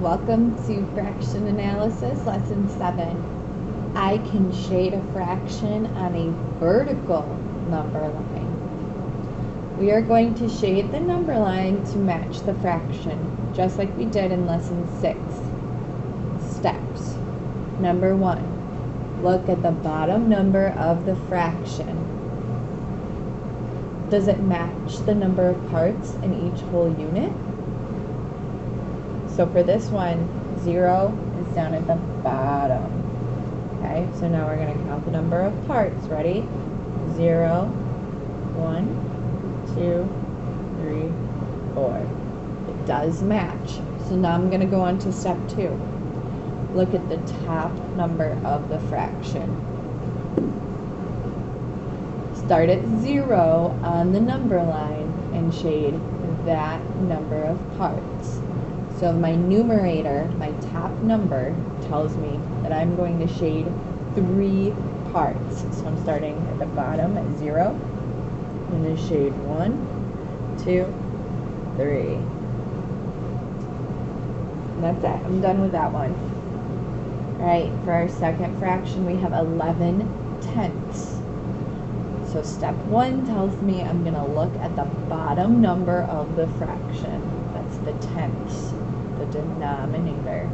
Welcome to Fraction Analysis, Lesson 7. I can shade a fraction on a vertical number line. We are going to shade the number line to match the fraction, just like we did in Lesson 6. Steps. Number 1. Look at the bottom number of the fraction. Does it match the number of parts in each whole unit? So for this one, 0 is down at the bottom. Okay, so now we're going to count the number of parts. Ready? 0, 1, 2, 3, 4. It does match. So now I'm going to go on to step 2. Look at the top number of the fraction. Start at 0 on the number line and shade that number of parts. So my numerator, my top number, tells me that I'm going to shade 3 parts. So I'm starting at the bottom at 0. I'm going to shade 1, 2, 3. And that's it. I'm done with that one. All right, for our second fraction, we have 11 tenths. So step 1 tells me I'm going to look at the bottom number of the fraction. That's the tenths, the denominator.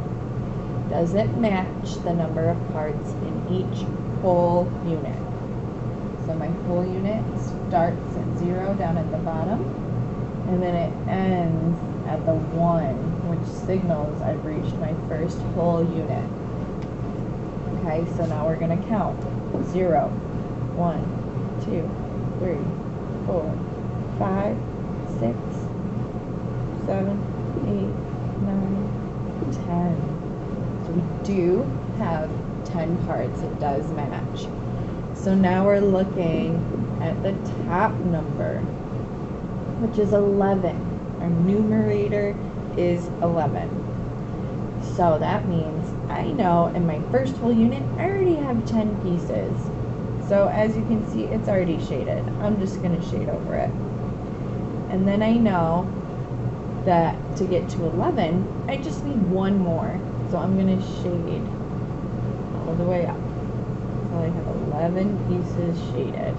Does it match the number of parts in each whole unit? So my whole unit starts at 0 down at the bottom, and then it ends at the 1, which signals I've reached my first whole unit. Okay, so now we're going to count. 0, 1, 2, 3, 4, 5, 6, 7, 8, 9, 10. So we do have 10 parts. It does match. So now we're looking at the top number, which is 11. Our numerator is 11. So that means I know in my first whole unit, I already have 10 pieces. So as you can see, it's already shaded. I'm just going to shade over it. And then I know that to get to 11, I just need one more. So I'm going to shade all the way up. So I have 11 pieces shaded.